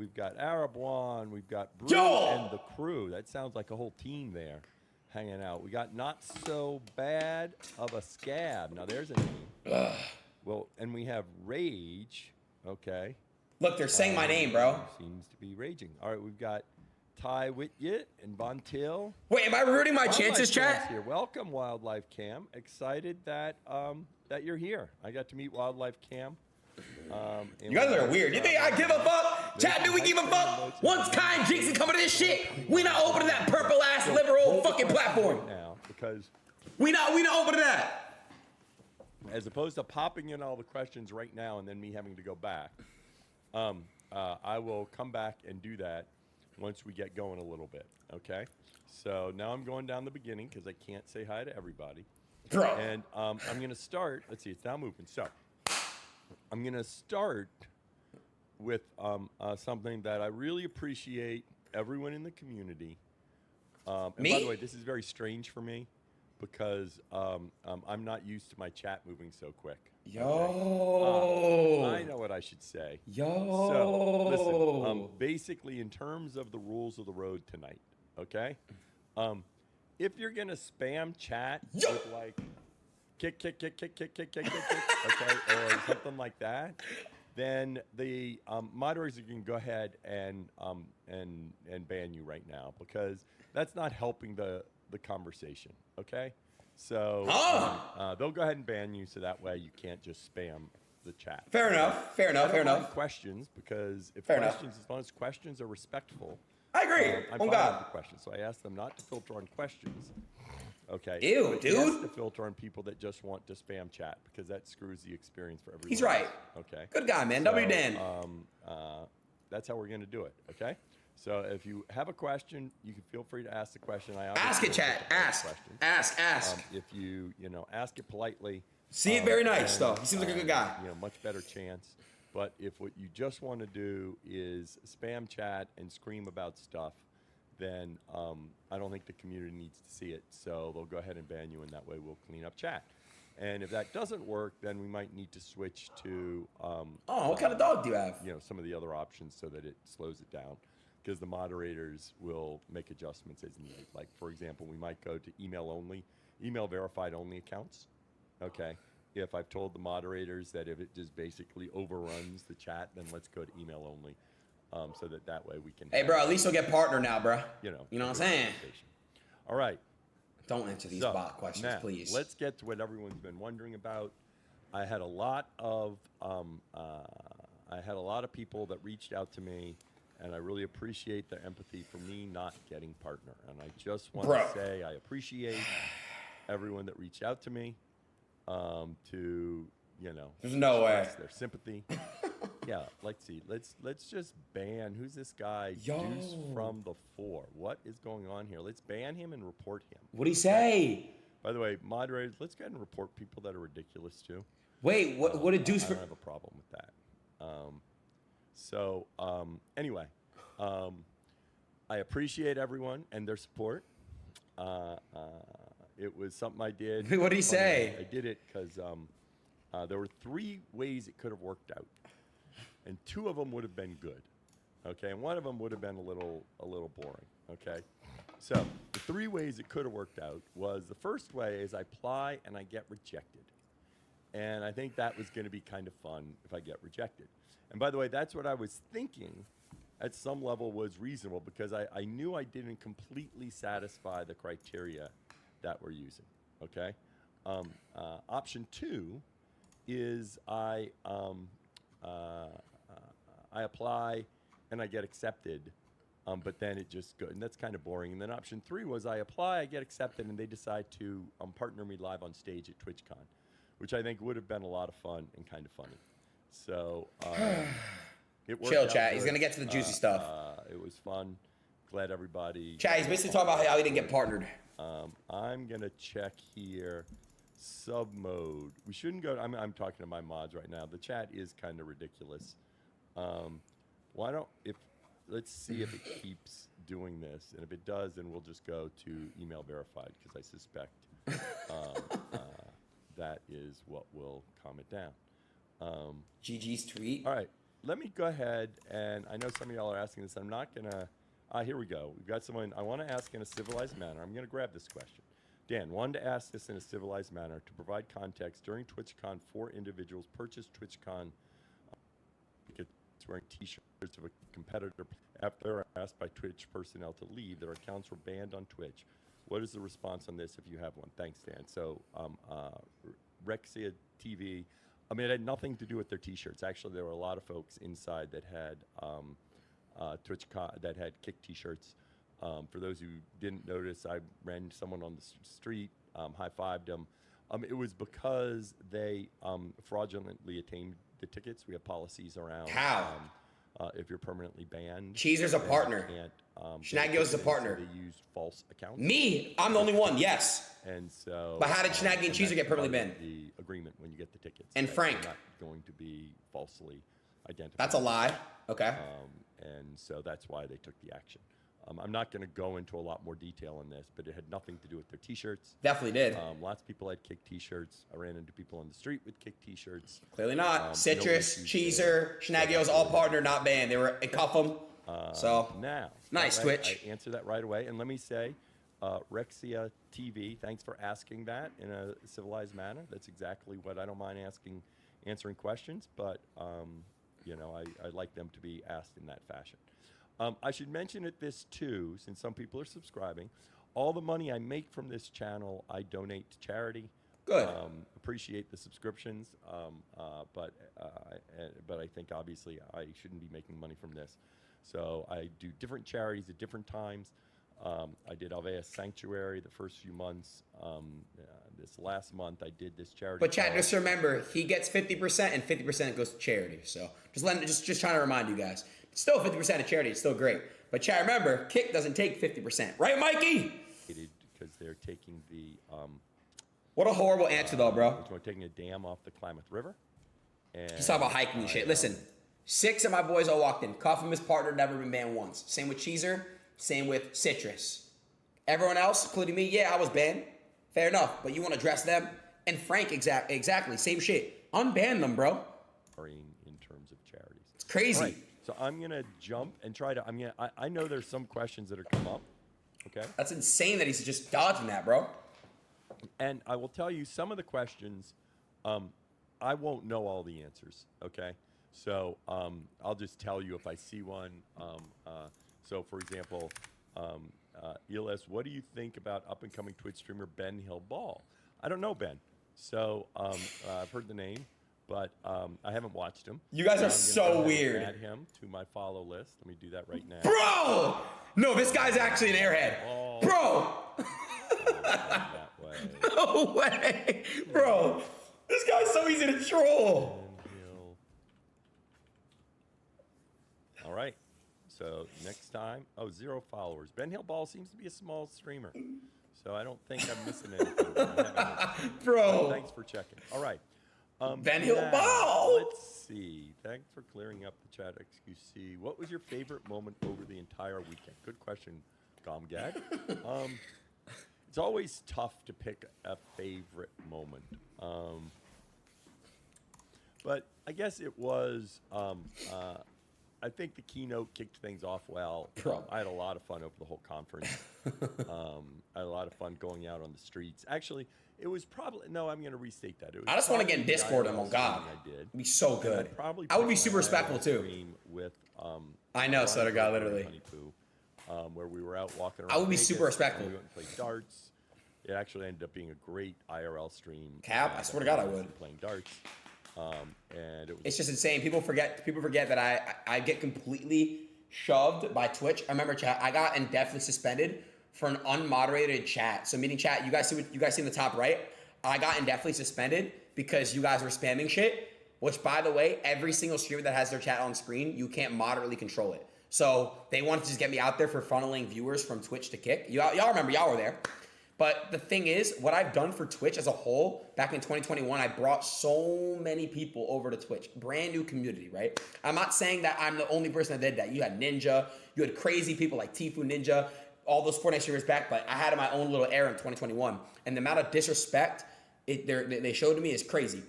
We've got Arab One. We've got Brew and the crew. That sounds like a whole team there hanging out. We got Not So Bad of a Scab. Now, there's a name. Well, and we have Rage. Okay. Look, they're saying my name, bro. Seems to be raging. All right, we've got Ty Whityet and Bontil. Wait, am I ruining my chances, chat? Here. Welcome, Wildlife Cam. Excited that that you're here. I got to meet Wildlife Cam. You guys are weird. You think I give a fuck? Chat, do we give a fuck? Once Kai and Jinxie come to this shit, we not opening that purple ass liberal fucking platform. Now, because we not opening that. As opposed to popping in all the questions right now and then me having to go back, I will come back and do that once we get going a little bit. Okay. So now I'm going down the beginning because I can't say hi to everybody. Bro. And I'm going to start. Let's see. It's now moving. So I'm going to start with something that I really appreciate everyone in the community. And me? By the way, this is very strange for me because I'm not used to my chat moving so quick. Yo. Okay? I know what I should say. Yo. So, listen, basically in terms of the rules of the road tonight, okay? If you're going to spam chat with like kick, okay, or something like that, then the moderators can go ahead and ban you right now because that's not helping the conversation, okay? So they'll go ahead and ban you so that way you can't just spam the chat. Fair enough. Fair enough. Questions, because if as long as questions are respectful, I agree. I'm fine with the questions. So I asked them not to filter on questions. Okay. Ew, dude. Yes, to filter on people that just want to spam chat because that screws the experience for everyone. He's right. Okay. Good guy, man. So, W Dan. That's how we're going to do it. Okay. So if you have a question, you can feel free to ask the question. Ask it, chat. Ask. If you ask it politely. See it very nice, though. He seems like a good guy. Much better chance. But if what you just want to do is spam chat and scream about stuff, then I don't think the community needs to see it. So they'll go ahead and ban you, and that way we'll clean up chat. And if that doesn't work, then we might need to switch to what kind of dog do you have? Some of the other options so that it slows it down. Because the moderators will make adjustments as needed. Like, for example, we might go to email verified only accounts. Okay. If I've told the moderators that if it just basically overruns the chat, then let's go to email only, so that way we can. Hey, bro, at least you'll get partner now, bro. You know what I'm saying? All right. Don't answer these bot questions, now, please. Let's get to what everyone's been wondering about. I had a lot of people that reached out to me. And I really appreciate their empathy for me not getting partner. And I just want to say I appreciate everyone that reached out to me to, There's no way. Their sympathy. Yeah, let's see. Let's just ban, who's this guy? Yo. Deuce from the 4. What is going on here? Let's ban him and report him. What'd he say? By the way, moderators, let's go ahead and report people that are ridiculous too. Wait, what did Deuce... I don't have a problem with that. Anyway, I appreciate everyone and their support. It was something I did. What did he say? I did it because there were 3 ways it could have worked out, and 2 of them would have been good. Okay, and 1 of them would have been a little boring. Okay, so the 3 ways it could have worked out was the first way is I apply and I get rejected, and I think that was going to be kind of fun if I get rejected. And by the way, that's what I was thinking at some level was reasonable because I knew I didn't completely satisfy the criteria that we're using, okay? Option 2 is I apply and I get accepted, but then it just goes, and that's kind of boring. And then option 3 was I apply, I get accepted, and they decide to partner me live on stage at TwitchCon, which I think would have been a lot of fun and kind of funny. So it worked Chill, out chat. good. He's gonna get to the juicy stuff. It was fun. Glad everybody. Chat. He's basically talking about how he didn't get partnered. I'm gonna check here. Sub mode. We shouldn't go. I'm talking to my mods right now. The chat is kind of ridiculous. Let's see if it keeps doing this, and if it does, then we'll just go to email verified because I suspect that is what will calm it down. GG's tweet. All right. let me go ahead, and I know some of y'all are asking this. I'm not going to. Here we go. We've got someone I want to ask in a civilized manner. I'm going to grab this question. Dan wanted to ask this in a civilized manner to provide context. During TwitchCon, 4 individuals purchased TwitchCon tickets wearing T-shirts of a competitor. After they were asked by Twitch personnel to leave, their accounts were banned on Twitch. What is the response on this if you have one? Thanks, Dan. So, Rexia TV, I mean, it had nothing to do with their T-shirts. Actually, there were a lot of folks inside that had TwitchCon, that had Kick T-shirts. For those who didn't notice, I ran someone on the street, high-fived them. It was because they fraudulently attained the tickets. We have policies around How? If you're permanently banned. Cheezer's a partner. Shenagio's a partner. They used false accounts. Me? I'm the only one, yes. And so. But how did Shenagi and Cheezer get permanently banned? The agreement when you get the tickets. And Frank. Not going to be falsely identified. That's a lie. Okay. And so that's why they took the action. I'm not going to go into a lot more detail on this, but it had nothing to do with their T-shirts. Definitely did. Lots of people had Kick T-shirts. I ran into people on the street with Kick T-shirts. Clearly not. Citrus, Cheezer, Shenagio's all partner, not banned. They were cuff them. So now, nice Twitch. I answered that right away, and let me say, Rexia TV, thanks for asking that in a civilized manner. That's exactly what I don't mind answering questions, but you know, I like them to be asked in that fashion. I should mention at this too, since some people are subscribing, all the money I make from this channel, I donate to charity. Good. Appreciate the subscriptions, but I think obviously I shouldn't be making money from this. So I do different charities at different times. I did Alvea Sanctuary the first few months. This last month I did this charity. But chat, just remember, he gets 50% and 50% goes to charity. So just trying to remind you guys. Still 50% of charity is still great. But chat, remember, Kick doesn't take 50%. Right, Mikey? Because they're taking the... what a horrible answer, though, bro. We're taking a dam off the Klamath River. And he's talking about hiking and shit. Listen, 6 of my boys all walked in. Cuff his partner, never been banned once. Same with Cheezer. Same with Citrus. Everyone else, including me, yeah, I was banned. Fair enough. But you want to dress them? And Frank, exactly. Same shit. Unban them, bro. In terms of charities. It's crazy. Right. So I'm going to jump and try to... I know there's some questions that are come up. Okay? That's insane that he's just dodging that, bro. And I will tell you some of the questions, I won't know all the answers, okay? So I'll just tell you if I see one. So, for example, ELS, what do you think about up-and-coming Twitch streamer Ben Hill Ball? I don't know Ben. So I've heard the name, but I haven't watched him. You guys are so weird. Add him to my follow list. Let me do that right now. Bro! No, this guy's actually an airhead. Oh. Bro! That way. No way! Bro, this guy's so easy to troll. All right. So next time, 0 followers. Ben Hill Ball seems to be a small streamer, so I don't think I'm missing anything. Bro. Thanks for checking. All right. Ben Hill Ball. Let's see. Thanks for clearing up the chat, XQC. What was your favorite moment over the entire weekend? Good question, Gomgag. It's always tough to pick a favorite moment. But I guess it was... I think the keynote kicked things off well. I had a lot of fun over the whole conference. I had a lot of fun going out on the streets. Actually, it was probably... No, I'm going to restate that. It was I just want to get in Discord him, on God. I did. It'd be so good. I would be super respectful, too. With, I know, so did God, literally. Where we were out walking around. I would be super respectful. We went and played darts. It actually ended up being a great IRL stream. Cap, I swear to God I would. Playing darts. And it was... It's just insane. People forget that I get completely shoved by Twitch. I remember, chat, I got indefinitely suspended for an unmoderated chat. So meaning chat, you guys see in the top right? I got indefinitely suspended because you guys were spamming shit, which, by the way, every single streamer that has their chat on screen, you can't moderately control it. So they wanted to just get me out there for funneling viewers from Twitch to Kick. Y'all remember, y'all were there. But the thing is, what I've done for Twitch as a whole, back in 2021, I brought so many people over to Twitch. Brand new community, right? I'm not saying that I'm the only person that did that. You had Ninja. You had crazy people like Tifu Ninja. All those Fortnite streamers back. But I had my own little era in 2021. And the amount of disrespect they showed to me is crazy.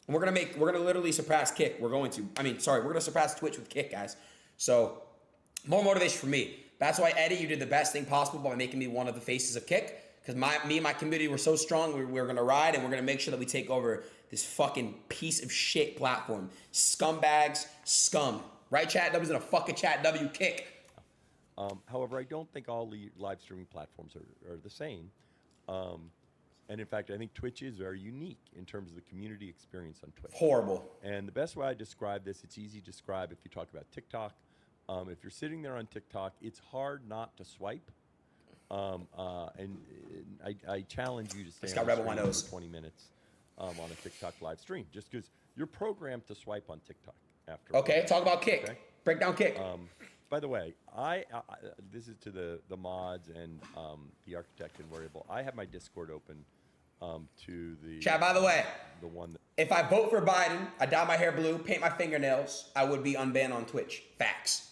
And we're gonna literally surpass Kick. We're gonna surpass Twitch with Kick, guys. So more motivation for me. That's why, Eddie, you did the best thing possible by making me one of the faces of Kick. Because me and my community were so strong, we were gonna ride, and we're gonna make sure that we take over this fucking piece of shit platform. Scumbags, scum. Right, chat? W's in a fucking chat. W Kick. However, I don't think all live streaming platforms are the same. And in fact, I think Twitch is very unique in terms of the community experience on Twitch. Horrible. And the best way I describe this, it's easy to describe if you talk about TikTok. If you're sitting there on TikTok, it's hard not to swipe. And I challenge you to stay on the screen for 20 minutes on a TikTok live stream, just because you're programmed to swipe on TikTok after. Okay, talk about Kick. Okay? Break down Kick. By the way, this is to the mods and the architect and variable. I have my Discord open to the chat. By the way, the one that, if I vote for Biden, I dye my hair blue, paint my fingernails, I would be unbanned on Twitch. Facts.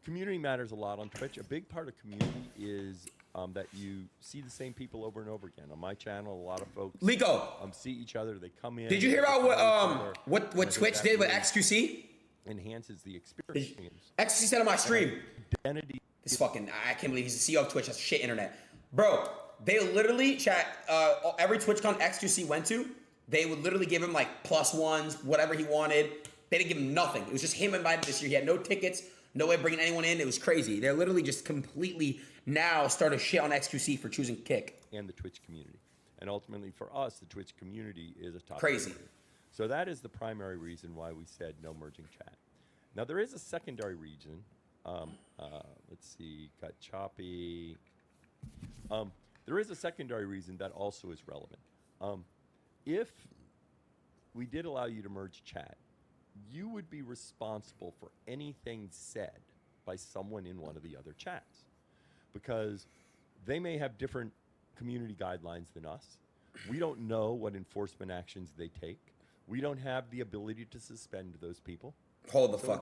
Community matters a lot on Twitch. A big part of community is that you see the same people over and over again. On my channel, a lot of folks see each other. They come in. Did you hear about what Twitch did with XQC? Enhances the experience. XQC said on my stream. Identity. This fucking, I can't believe he's the CEO of Twitch. That's shit internet. Bro, they literally, chat, every TwitchCon XQC went to, they would literally give him like +1s, whatever he wanted. They didn't give him nothing. It was just him invited this year. He had no tickets, no way of bringing anyone in. It was crazy. They're literally just completely now started shit on XQC for choosing Kick. And the Twitch community. And ultimately for us, the Twitch community is a top crazy. Community. So that is the primary reason why we said no merging chat. Now there is a secondary reason. Let's see, got choppy. There is a secondary reason that also is relevant. If we did allow you to merge chat, you would be responsible for anything said by someone in one of the other chats, because they may have different community guidelines than us. We don't know what enforcement actions they take. We don't have the ability to suspend those people. Hold the fuck